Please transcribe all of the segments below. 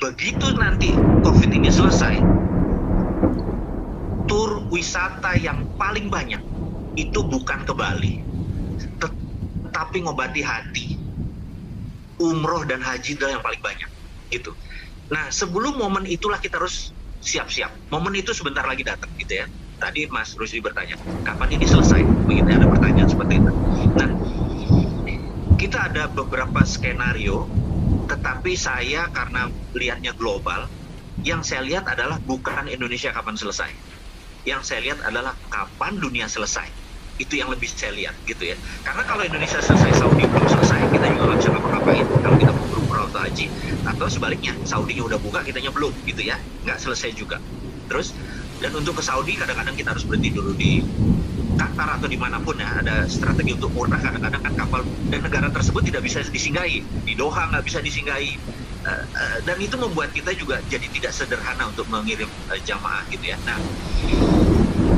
Begitu nanti COVID ini selesai, tur wisata yang paling banyak itu bukan ke Bali, tetapi ngobati hati. Umroh dan haji adalah yang paling banyak, gitu. Nah, sebelum momen itulah kita harus siap-siap. Momen itu sebentar lagi datang, gitu ya. Tadi Mas Rusdi bertanya, kapan ini selesai? Begitu ada pertanyaan seperti itu. Nah, kita ada beberapa skenario, tetapi saya karena lihatnya global, yang saya lihat adalah bukan Indonesia kapan selesai. Yang saya lihat adalah kapan dunia selesai. Itu yang lebih saya lihat, gitu ya. Karena kalau Indonesia selesai, Saudi belum selesai, kita juga nggak bisa ngapa-ngapain kalau kita mau berumrah atau haji. Atau sebaliknya, Saudinya udah buka, kitanya belum, gitu ya. Nggak selesai juga. Terus, dan untuk ke Saudi, kadang-kadang kita harus berhenti dulu di Qatar atau dimanapun ya, ada strategi untuk umrah. Kadang-kadang kan kapal dan negara tersebut tidak bisa disinggahi. Di Doha nggak bisa disinggahi. Dan itu membuat kita juga jadi tidak sederhana untuk mengirim jamaah, gitu ya. Nah,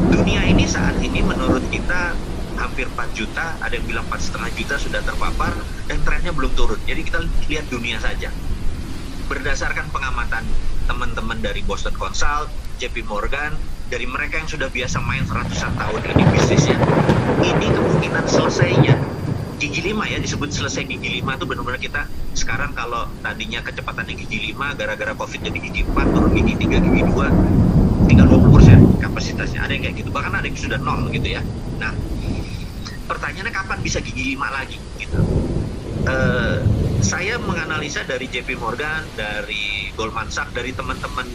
dunia ini saat ini menurut kita hampir 4 juta, ada yang bilang 4,5 juta sudah terpapar, dan trennya belum turun. Jadi kita lihat dunia saja. Berdasarkan pengamatan teman-teman dari Boston Consult, JP Morgan, dari mereka yang sudah biasa main ratusan tahun ini bisnisnya, ini kemungkinan selesainya gigi 5 ya, disebut selesai gigi 5 itu benar-benar kita sekarang kalau tadinya kecepatannya gigi 5 gara-gara COVID jadi gigi 4, turun gigi 3, gigi 2, tinggal 20% kapasitasnya, ada yang kayak gitu, bahkan ada yang sudah 0 gitu ya. Nah, pertanyaannya kapan bisa gigi 5 lagi gitu. Saya menganalisa dari JP Morgan, dari Goldman Sachs, dari teman-teman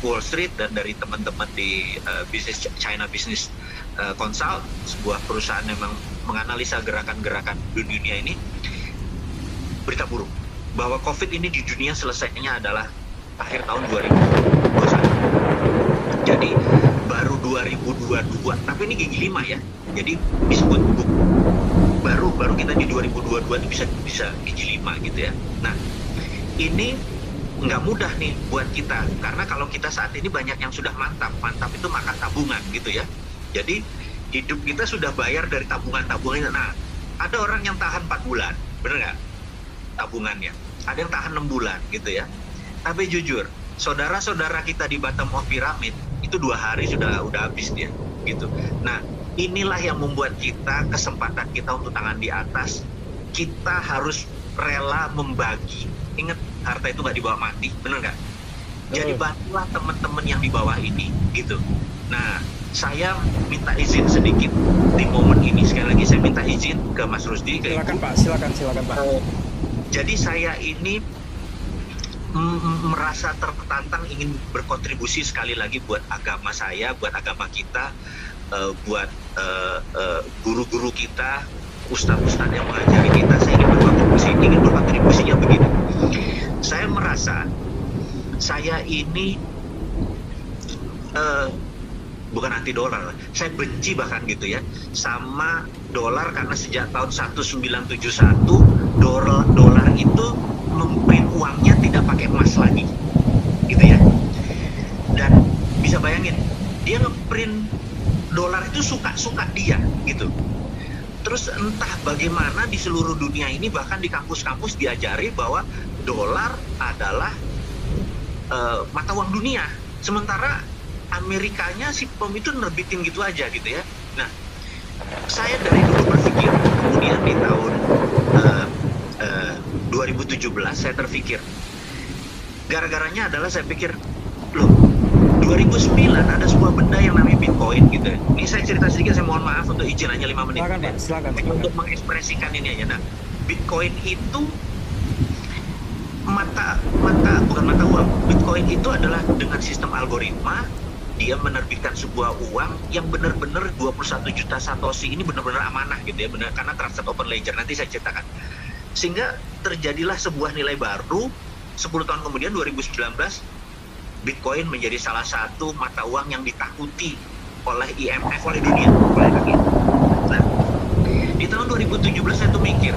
Wall Street, dan dari teman-teman di bisnis China Business Consult, sebuah perusahaan yang menganalisa gerakan-gerakan di dunia ini, berita buruk bahwa COVID ini di dunia selesainya adalah akhir tahun 2021. Jadi baru 2022, tapi ini gigi 5 ya. Jadi disebut baru kita di 2022 itu bisa gigi 5 gitu ya. Nah, ini nggak mudah nih buat kita, karena kalau kita saat ini banyak yang sudah mantap itu makan tabungan gitu ya. Jadi hidup kita sudah bayar dari tabungan. Nah, ada orang yang tahan 4 bulan, bener nggak? Tabungannya. Ada yang tahan 6 bulan gitu ya. Tapi jujur, saudara-saudara kita di bottom of pyramid itu 2 hari sudah habis dia gitu. Nah, inilah yang membuat kita, kesempatan kita untuk tangan di atas, kita harus rela membagi. Ingat, harta itu nggak dibawa mati, bener nggak? Jadi bantulah teman-teman yang di bawah ini gitu. Nah, saya minta izin sedikit di momen ini. Sekali lagi saya minta izin ke Mas Rusdi, ke silakan Ibu. Pak, silakan Pak. Jadi saya ini merasa tertantang ingin berkontribusi sekali lagi buat agama saya, buat agama kita, buat guru-guru kita, ustadz-ustadz yang mengajari kita. Saya ingin berkontribusinya begini. Saya merasa saya ini bukan anti dolar, saya benci bahkan gitu ya sama dolar, karena sejak tahun 1971 dolar itu memprint uangnya tidak pakai emas lagi gitu ya. Dan bisa bayangin, dia ngeprint dolar itu suka-suka dia gitu. Terus entah bagaimana di seluruh dunia ini, bahkan di kampus-kampus diajari bahwa dolar adalah mata uang dunia, sementara Amerikanya si POM itu nerbitin gitu aja gitu ya. Nah, saya dari dulu berpikir, kemudian di tahun 2017 saya terpikir, gara-garanya adalah saya pikir, loh, 2009 ada sebuah benda yang namanya Bitcoin gitu ya. Ini saya cerita sedikit, saya mohon maaf untuk izin hanya 5 menit. Silakan. Untuk mengekspresikan ini aja. Nah, Bitcoin itu bukan mata uang. Bitcoin itu adalah dengan sistem algoritma, dia menerbitkan sebuah uang yang benar-benar 21 juta satoshi, ini benar-benar amanah gitu ya, benar, karena trusted open ledger, nanti saya ceritakan. Sehingga terjadilah sebuah nilai baru. 10 tahun kemudian 2019, Bitcoin menjadi salah satu mata uang yang ditakuti oleh IMF, oleh dunia, oleh dunia. Nah, di tahun 2017 saya tuh mikir,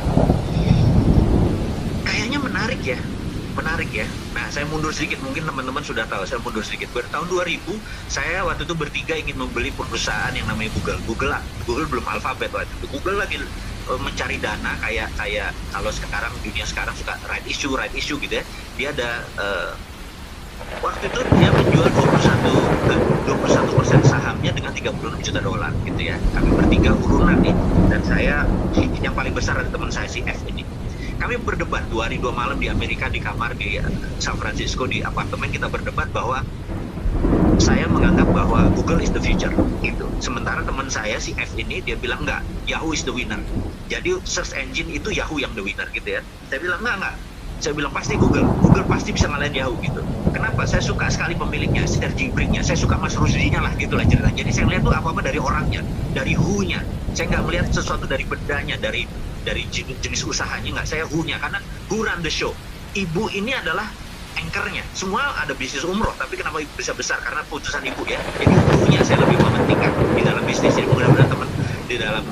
kayaknya menarik ya. Nah, saya mundur sedikit, mungkin teman-teman sudah tahu, saya mundur sedikit. Tahun 2000, saya waktu itu bertiga ingin membeli perusahaan yang namanya Google belum Alphabet waktu itu. Google lagi mencari dana, kayak kalau sekarang dunia sekarang suka right issue gitu ya. Dia ada Waktu itu dia menjual 21% sahamnya dengan 36 juta dolar gitu ya. Kami bertiga urunan nih, dan saya yang paling besar dari teman saya si F ini. Kami berdebat 2 hari 2 malam di Amerika, di kamar di San Francisco, di apartemen. Kita berdebat bahwa saya menganggap bahwa Google is the future gitu. Sementara teman saya si F ini dia bilang enggak, Yahoo is the winner. Jadi search engine itu Yahoo yang the winner gitu ya. Saya bilang enggak. Saya bilang pasti Google pasti bisa ngalahin Yahoo gitu. Kenapa? Saya suka sekali pemiliknya, Sergey Brin-nya. Saya suka Mas Rusdi-nya lah gitulah cerita. Jadi saya lihat tuh apa-apa dari orangnya, dari who-nya. Saya nggak melihat sesuatu dari bedanya, dari jenis usahanya, nggak. Saya who-nya, karena who run the show. Ibu ini adalah anchor-nya. Semua ada bisnis umroh, tapi kenapa bisa besar? Karena putusan ibu ya. Jadi who-nya saya lebih mementingkan di dalam bisnis. Jadi mudah-mudahan teman di dalam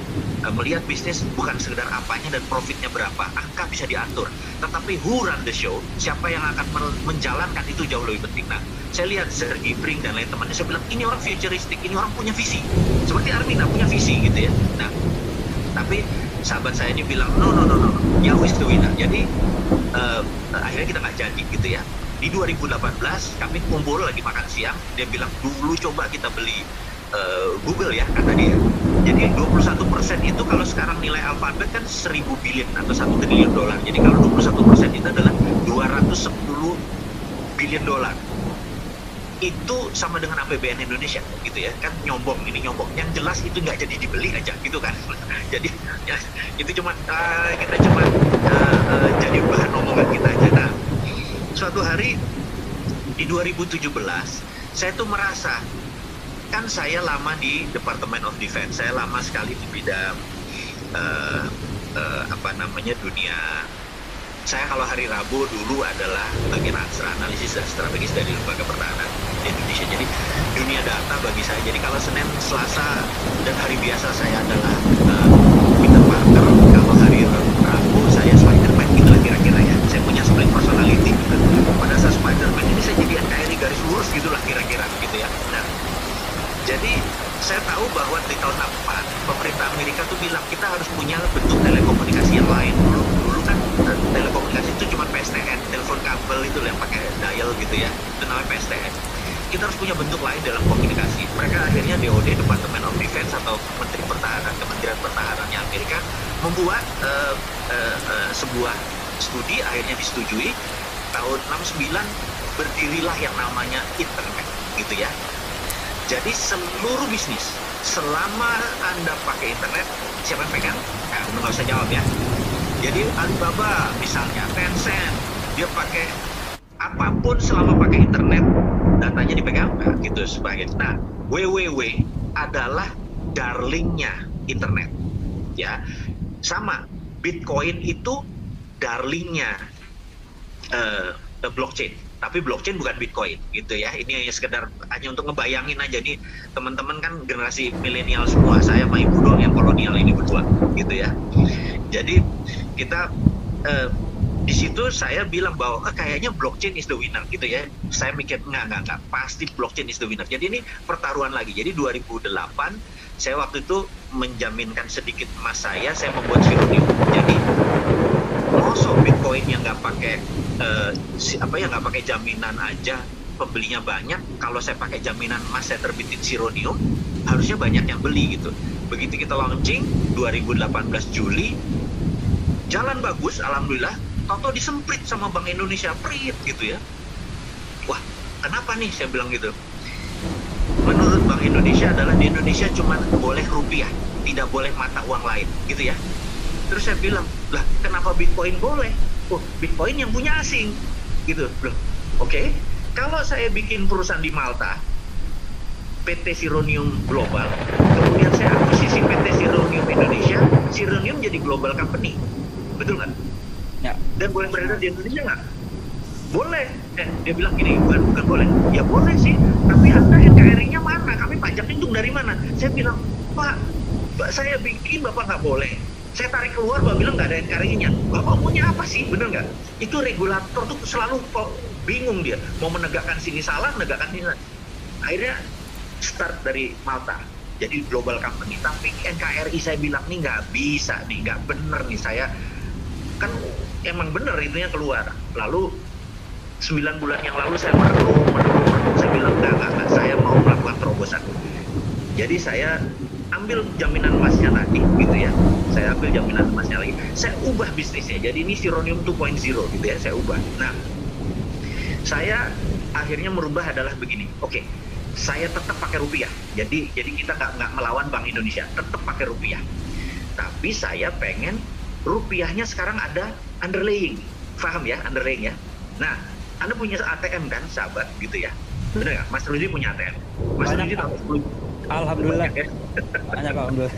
melihat bisnis bukan sekedar apanya dan profitnya berapa, angka bisa diatur, tetapi who run the show, siapa yang akan menjalankan itu jauh lebih penting. Nah, saya lihat Sergey Brin dan lain temannya, saya bilang ini orang futuristik, ini orang punya visi, seperti Armina punya visi gitu ya. Nah, tapi sahabat saya ini bilang no, Yahoo is the winner. Jadi akhirnya kita nggak jadi gitu ya. Di 2018 kami kumpul lagi makan siang, dia bilang dulu coba kita beli Google ya, kata dia. Jadi 21% itu kalau sekarang nilai Alphabet kan 1000 billion atau 1 triliun dolar. Jadi kalau 21% itu adalah 210 billion dolar. Itu sama dengan APBN Indonesia gitu ya. Kan nyombong, ini nyombong. Yang jelas itu nggak jadi dibeli aja gitu kan. Jadi ya, itu cuma kita cuma jadi bahan omongan kita aja. Nah, suatu hari di 2017 saya tuh merasa, kan saya lama di Department of Defense, saya lama sekali di bidang dunia. Saya kalau hari Rabu dulu adalah bagian analisis dan strategis dari lembaga pertahanan di Indonesia. Jadi dunia data bagi saya. Jadi kalau Senin, Selasa dan hari biasa saya adalah Peter Parker, kalau hari Rabu saya Spider-Man gitu lah kira-kira ya. Saya punya split personality gitu. Pada saat Spider-Man ini saya jadi NKRI garis lurus gitulah kira-kira gitu ya. Nah, jadi saya tahu bahwa di tahun 64 pemerintah Amerika tuh bilang kita harus punya bentuk telekomunikasi yang lain. Dulu kan telekomunikasi itu cuma PSTN, telepon kabel itu yang pakai dial gitu ya, itu namanya PSTN. Kita harus punya bentuk lain dalam komunikasi. Mereka akhirnya DoD, Department of Defense, atau Menteri Pertahanan, Kementerian Pertahanannya Amerika membuat sebuah studi, akhirnya disetujui. Tahun 69 berdirilah yang namanya internet gitu ya. Jadi seluruh bisnis, selama Anda pakai internet, siapa yang pegang? Nah, nggak usah jawab ya. Jadi Alibaba misalnya, Tencent, dia pakai apapun selama pakai internet, datanya dipegang, nah, gitu sebagai. Nah, WWW adalah darlingnya internet, ya. Sama, Bitcoin itu darlingnya blockchain. Tapi blockchain bukan Bitcoin gitu ya. Ini hanya sekedar hanya untuk ngebayangin aja nih, teman-teman kan generasi milenial semua. Saya sama ibu doang yang kolonial ini berdua gitu ya. Jadi kita di situ saya bilang bahwa kayaknya blockchain is the winner gitu ya. Saya mikir enggak, pasti blockchain is the winner. Jadi ini pertaruhan lagi. Jadi 2008 saya waktu itu menjaminkan sedikit emas saya membuat Sironium. Jadi mosok Bitcoin yang nggak pakai nggak pakai jaminan aja pembelinya banyak. Kalau saya pakai jaminan emas, saya terbitin Sironium, harusnya banyak yang beli gitu. Begitu kita launching 2018 Juli, jalan bagus, alhamdulillah. Toto disemprit sama Bank Indonesia, prit gitu ya. Wah, kenapa nih? Saya bilang gitu. Menurut Bank Indonesia adalah di Indonesia cuma boleh rupiah, tidak boleh mata uang lain gitu ya. Terus saya bilang, lah kenapa Bitcoin boleh? Oh, Bitcoin yang punya asing gitu. Loh, oke. Kalau saya bikin perusahaan di Malta, PT Sironium Global, kemudian saya akuisisi PT Sironium Indonesia, Sironium jadi global company, betul nggak? Ya. Dan boleh beredar di Indonesia nggak? Boleh. Dia bilang gini, bukan boleh. Ya boleh sih, tapi Anda NKRI-nya mana? Kami pajak hitung dari mana? Saya bilang, Pak, saya bikin Bapak nggak boleh. Saya tarik keluar, Bapak bilang nggak ada NKRI-nya. Bapak maunya apa sih? Bener nggak? Itu regulator tuh selalu bingung dia. Mau menegakkan sini salah, menegakkan sini salah. Akhirnya start dari Malta. Jadi global company. Tapi NKRI saya bilang, nih nggak bisa nih, nggak bener nih. Saya kan emang bener itunya keluar. Lalu 9 bulan yang lalu saya merenung, saya bilang enggak, saya mau melakukan terobosan. Jadi saya ambil jaminan emasnya tadi, gitu ya. Saya ambil jaminan emasnya lagi. Saya ubah bisnisnya. Jadi ini Sironium 2.0 gitu ya, saya ubah. Nah, saya akhirnya merubah adalah begini. Oke, saya tetap pakai rupiah. Jadi kita nggak melawan Bank Indonesia, tetap pakai rupiah. Tapi saya pengen rupiahnya sekarang ada underlying, paham ya, underlying ya. Nah, Anda punya ATM kan, sahabat, gitu ya. Benar nggak? Mas Ruzi punya ATM. Mas Banyak, Ruzi Pak. taruh 10. Alhamdulillah. Banyak, ya? Banyak, alhamdulillah.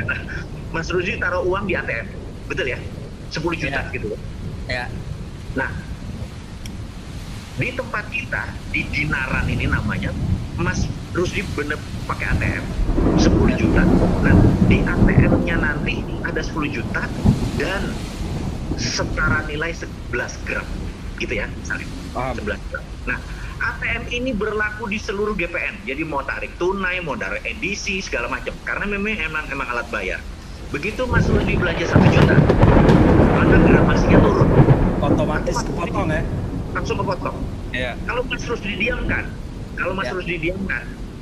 Nah, Mas Ruzi taruh uang di ATM, betul ya? 10 juta Ya. gitu. Ya. Nah, di tempat kita, di Dinaran ini namanya, Mas Rusdi bener pakai ATM 10 juta. Nah, di ATM-nya nanti ada 10 juta dan setara nilai 11 gram. Gitu ya, misalnya. Paham. 11 gram. Nah, ATM ini berlaku di seluruh GPN. Jadi mau tarik tunai, mau tarik edisi, segala macam. Karena memang alat bayar. Begitu Mas Rusdi belanja 1 juta, maka gramasinya turun. Otomatis kepotong ya. Langsung kepotong. Iya. Kalau Mas Rusdi didiamkan,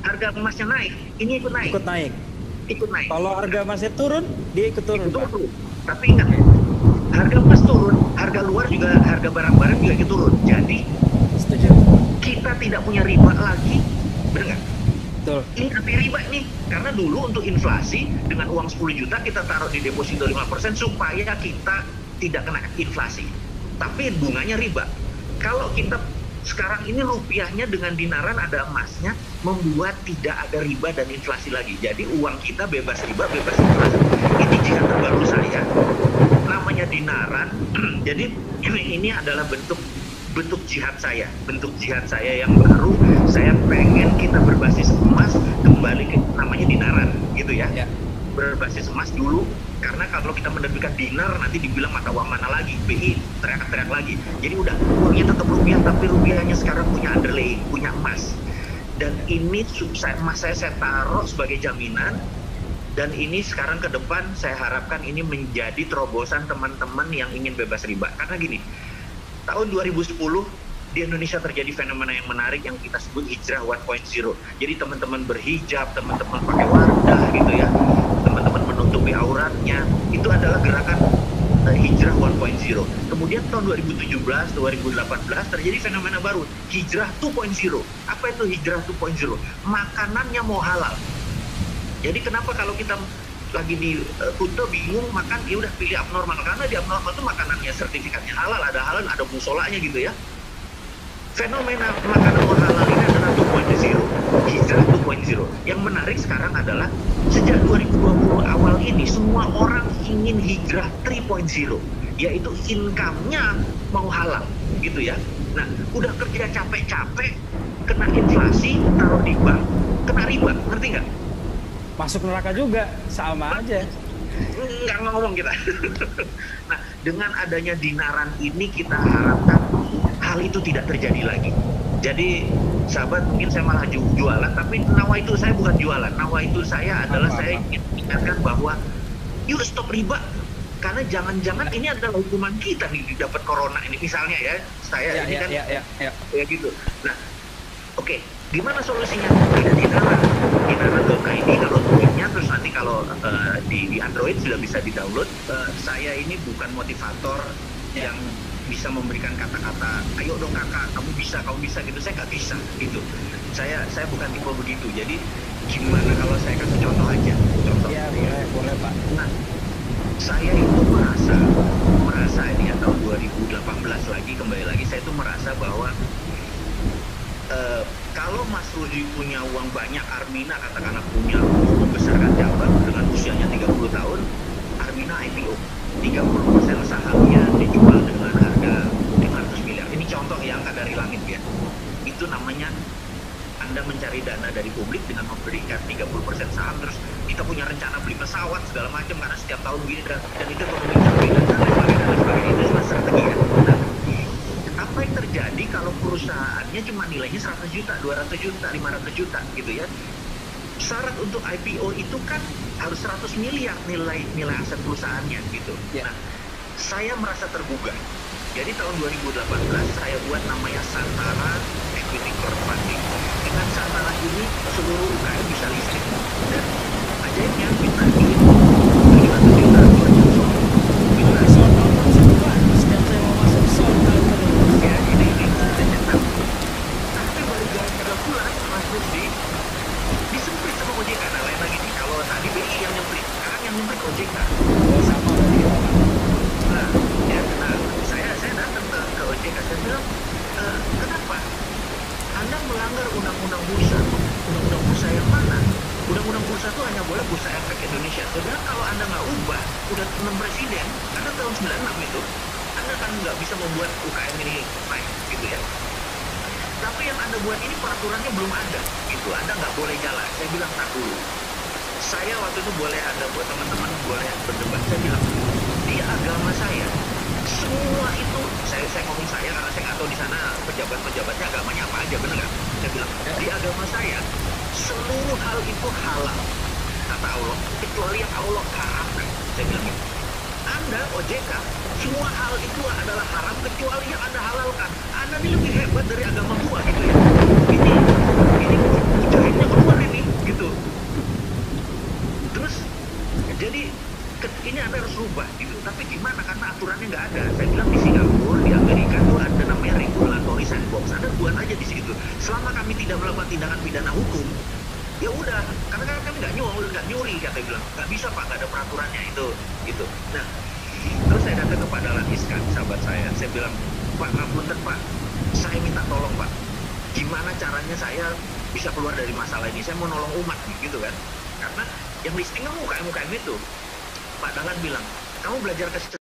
harga emasnya naik, ini ikut naik. Ikut naik. Kalau harga emasnya turun, dia ikut turun, Pak. Tapi ingat, harga emas turun, harga luar juga, harga barang-barang juga ikut turun. Jadi, Setuju. kita tidak punya riba lagi, benar nggak? Betul. Ini anti riba nih, karena dulu untuk inflasi dengan uang 10 juta kita taruh di deposito 5% supaya kita tidak kena inflasi. Tapi bunganya riba. Kalau kita sekarang ini rupiahnya dengan dinaran ada emasnya, membuat tidak ada riba dan inflasi lagi. Jadi uang kita bebas riba, bebas inflasi. Ini jihad terbaru saya, namanya dinaran. Jadi ini adalah bentuk jihad saya, yang baru. Saya pengen kita berbasis emas kembali ke namanya dinaran, gitu ya. Berbasis emas dulu, karena kalau kita menerbitkan dinar nanti dibilang mata uang mana lagi, BI teriak-teriak lagi. Jadi udah, uangnya tetap rupiah, tapi rupiahnya sekarang punya underlay, punya emas. Dan ini emas saya taruh sebagai jaminan. Dan ini sekarang ke depan saya harapkan ini menjadi terobosan teman-teman yang ingin bebas riba. Karena gini, tahun 2010 di Indonesia terjadi fenomena yang menarik yang kita sebut hijrah 1.0. Jadi teman-teman berhijab, teman-teman pakai wardah gitu ya, teman-teman menutupi auratnya, itu adalah gerakan hijrah 1.0. Kemudian tahun 2017, 2018 terjadi fenomena baru, hijrah 2.0. Apa itu hijrah 2.0? Makanannya mau halal. Jadi kenapa kalau kita lagi di Kuto bingung makan, ya udah pilih abnormal, karena di abnormal itu makanannya sertifikatnya halal, ada musolanya gitu ya. Fenomena makanan halal ini adalah 2.0, hijrah 2.0. Yang menarik sekarang adalah sejak 2020 awal ini semua orang ingin hijrah 3.0, yaitu income-nya mau halal gitu ya. Nah, udah kerja capek-capek, kena inflasi, taruh di bank, kena riba, ngerti nggak? Masuk neraka juga, sama aja. Nggak ngomong kita. Nah, dengan adanya dinaran ini kita harapkan hal itu tidak terjadi lagi. Jadi, sahabat, mungkin saya malah jualan, tapi nawa itu saya bukan jualan. Nawa itu saya adalah saya ingin ingatkan bahwa yuk stop riba. Karena jangan-jangan ini adalah hukuman kita nih dapat corona ini. Misalnya ya, saya ini kan ya gitu. Nah, oke. Gimana solusinya? Ada dinaran.id kalau tweetnya, terus nanti kalau di Android sudah bisa di-download. Saya ini bukan motivator yang bisa memberikan kata-kata, ayo dong kakak, kamu bisa gitu. Saya nggak bisa gitu. Saya bukan tipe begitu. Jadi gimana kalau saya kasih contoh aja? Iya, boleh Pak. Nah, saya itu merasa ini ya, tahun 2018 kembali lagi saya itu merasa bahwa kalau Mas Rudi punya uang banyak, Armina katakanlah punya, mau membesarkan cabang dengan usianya 30 tahun, Armina IPO, 30% sahamnya dijual dengan harga 500 miliar. Ini contoh yang angka dari langit ya. Itu namanya Anda mencari dana dari publik dengan memberikan 30% saham, terus kita punya rencana beli pesawat segala macam karena setiap tahun begini, dan itu ekonomi cabai dan lain sebagainya. Itu cuma strategi ya. Nah, apa yang terjadi kalau perusahaannya cuma nilainya 100 juta, 200 juta, 500 juta gitu ya. Syarat untuk IPO itu kan harus 100 miliar nilai aset perusahaannya gitu. Nah, saya merasa tergugah Jadi tahun 2018 saya buat namanya Santara Equity Crowdfunding. Dengan Santara ini seluruh UKM bisa listrik. Dan ajaibnya kita ini kita terjual kita Sold out terus itu Pak. Setiap saya mau masuk sold out terus. ya ini tapi baru jalan 3 bulan Mas Rusdi disemprit sama OJK. Nah lain lagi nih, kalau tadi BI yang nyemprit, sekarang yang nyemprit OJK. Oh, sama berarti ya Pak. Nah, ya, saya datang ke OJK, saya bilang, kenapa Anda melanggar undang-undang bursa? Undang-undang bursa yang mana? Undang-undang bursa itu hanya boleh bursa efek Indonesia. Saya bilang kalau Anda nggak ubah, udah 6 presiden, karena tahun 96 itu, Anda kan nggak bisa membuat UKM ini naik, gitu ya. Tapi yang Anda buat ini peraturannya belum ada, gitu. Anda nggak boleh jalan. Saya bilang tak dulu. Saya waktu itu boleh Anda buat teman-teman boleh berdebat. Saya bilang di agama saya semua itu saya ngomong saya karena saya nggak tahu di sana pejabat-pejabatnya agamanya apa aja, bener nggak? Saya bilang di agama saya seluruh hal itu halal kata Allah kecuali yang Allah haramkan. Saya bilang gitu. Anda OJK semua hal itu adalah haram kecuali yang Anda halalkan. Anda ini lebih hebat dari agama gua gitu ya. Ini mujahidnya keluar ini gitu. Terus jadi ini Anda harus rubah gitu. Tapi gimana karena aturannya nggak ada. Saya bilang di Singapura, di Amerika tuh ada namanya regulatory sandbox. Anda buat aja di situ. Selama kami tidak melakukan tindakan pidana hukum, ya udah, karena kan kami nggak nyuri, kata bilang nggak bisa Pak, nggak ada peraturannya itu gitu. Nah, terus saya datang kepada Dahlan Iskan, sahabat saya bilang, Pak, ngapunten Pak, saya minta tolong Pak, gimana caranya saya bisa keluar dari masalah ini, saya mau nolong umat gitu kan, karena yang listing kan UKM-UKM itu. Pak Dahlan bilang, kamu belajar ke